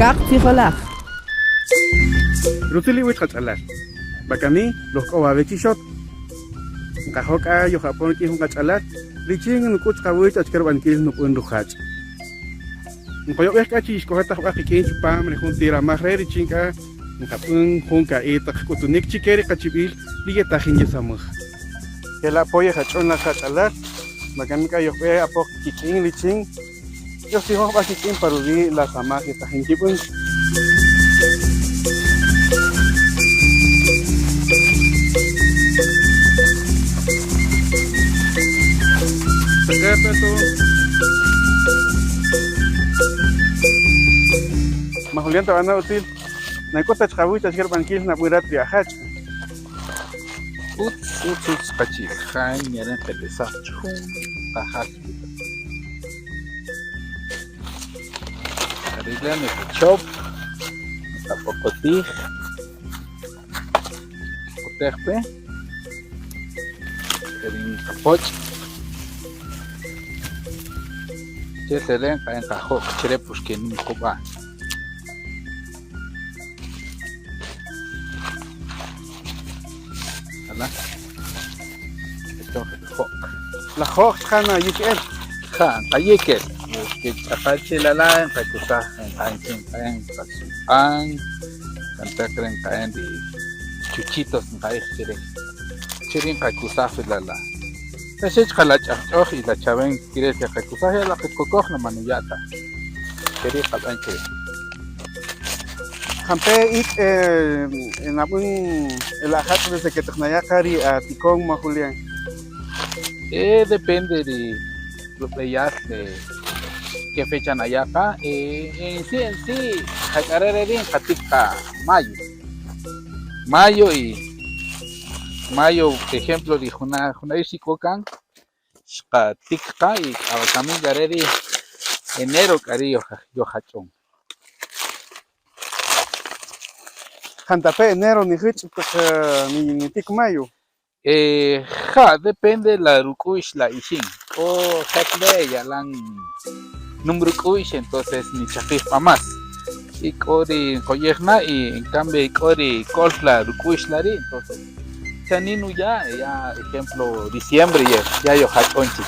Kak Ticholach. Rutili witqatz'alar. Bakani los k'owab'ekixot. Nqajok'a Japón kij nqatz'alar. Lichin nuk'utz qawich achkar b'ankil nuk'un rujach'. Nqoyob'ej k'achi ixkojetaj b'aj qik'in chupam rejun tiramaj re richin k'a nqap'un jun ka'itaq k'utunik chikeri qachib'il liyetajin yesamuj. Kela apoye jach'on la qach'alar. Bakani k'ayojb'ej apoj kik'in lichin. Yo sigo b'aj kik'in parudi la samaj yetajin kib'un. Majulián tabana util. Naikota chkabuita chker bankil na buirat viajach. Uts kachi khan yaran pelesa chun kahak. Arregla me chop. Tapokoti. Koterpe. Kerin kapoch. Seren kain kahok chere pushkin koba. Ala. Esto es hok. La hok khana yikel. Khan kayekel. Que apache la la en pakusa en kain kasuan. Kanta kren kain di chuchitos en kain chere. Cherin pakusa la la. Ese chalach och y la chaven quiere que recusaje la que cocoj la manuyata. Quería saber que Jampe ik en abun el ajat desde que tecnaya cari a Ticón Majulián. Depende de los playas de qué fecha nayaka. En sí, jacarere bien katika Mayo, por ejemplo, de una isikokan, tikka y abakami gareri enero cari yo hachon. Jantape enero ni hich ni tik mayo. Depende la rukuish la ishin. O hatle ya lan numrukuish entonces ni chafif más. Y kori koyehna y en cambio kori kolfla rukuish la ri entonces. Ninu ya ejemplo diciembre ya yo hachonchi.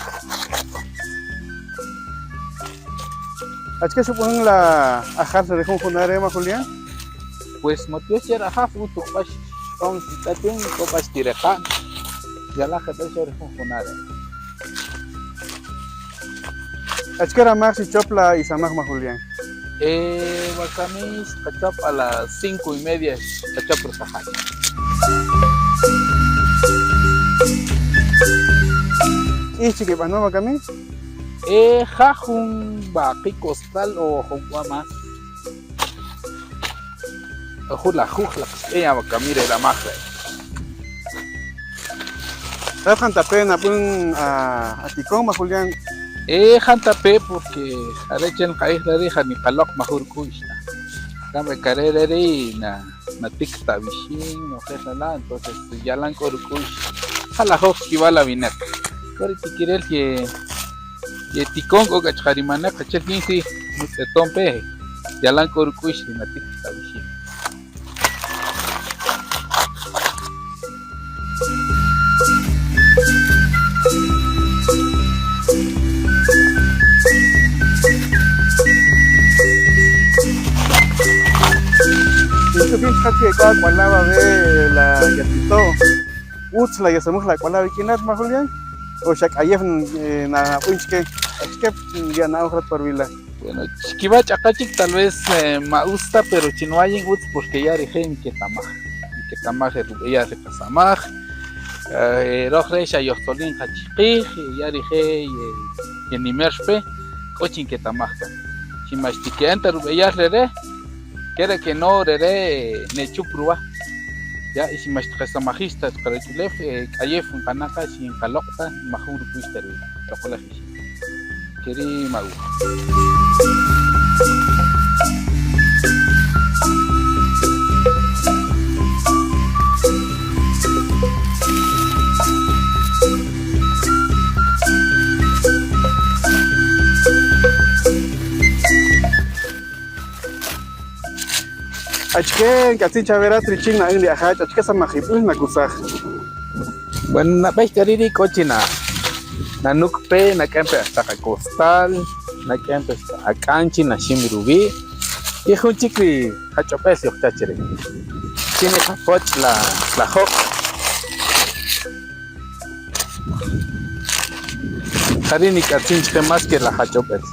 ¿Achque suponen la ajar se dejó funare Majulián? Pues motivos ya ajá fruto pas con situación copas tireja. Ya la gente se dejó funare. ¿Achque era más y chopla y samaj Majulián? Wakamis cachap a las 5:30 cachap por sajay. ¿Y chique para no Bacami? Jajun baqui costal o más. Jula, Bacami era más. ¿Sabes Jantape napun a Ticón Majulián? Jantape porque arechen caíz la deja ni calok majur kuishna. Dame carere na tikta bishin o la entonces ya lan korukush. Jala hok kivala vinet. Pero si quieres que Ticón o Gacharimana, Cachel 15, Tompe, Yalan Corcuish y Matic Tabishi. Esto bien casi igual cuando la ve la yatito. Uts la yasamuj la cual la vikinat Majulián. O shak ayef na punchke achke ya na ojrat por vila. Bueno, chiquiba chacachik tal vez me gusta, pero chinoayin uts porque ya rigen que tamaj ya se casamaj. Rohre ya yoxtolin hachiqij ya rige y ni merspe cochin que tamaj. Chimastike enter ya rere quiere que no rere ne chuprua. Ya y si más casamajista para el lef ayef un canaka sin calocta majur puister la colegio. Querí magu. Achke katin chavera triching na indi ajach achke samajipul na kusaj. Bueno, na vez cariri coche na nukpe, na kempe hasta costal, na kempe hasta acanchi, na shimirubi. Y es un chiqui hachopes y octachere. Tiene capoch la hop. Harini katinchke más que la hachopes.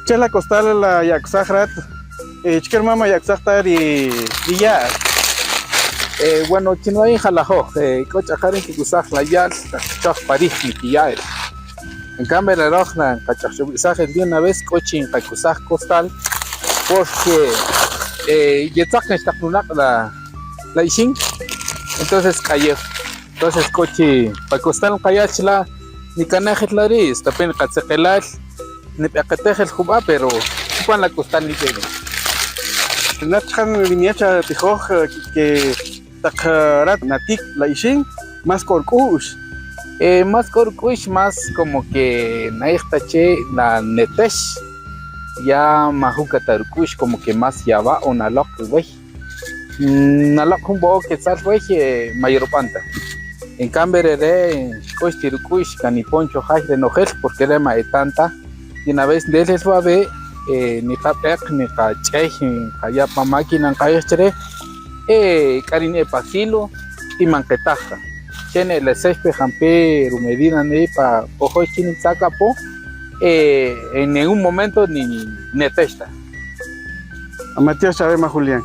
Chela costal la yaksajrat. Chker mama yaksajtar y ya. Bueno, chino ahí jalajo, coche harin que usar la yal, chaf parís ni ya. En cambio la roja, cachachubizaj de una vez coche en cacusaj costal, porque yetzak está la ishin, entonces calle, entonces coche para costal callachla ni canajet la ris, tapen catsekelal, ni pecateje el juba, pero cuando la costal ni tiene. Natchan liniacha tijoj que takharat natik la ishin más corcush. Más corcush, más como que naixtache la netesh, ya majuca tarcush, como que más ya va o nalok, güey. Nalok un poco que sal, güey, mayor panta. En cambio, de coch tirucush, caniponcho, hay de nojel, porque era maetanta, y una vez de él va a ver. Ni capek ni cachej ni cayapa máquina cayestre carine pasilo y manquetaja tiene el césped jampe rumedina ni pa ojo chini saca po en ningún momento ni netesta. A Matías Chavema Julián.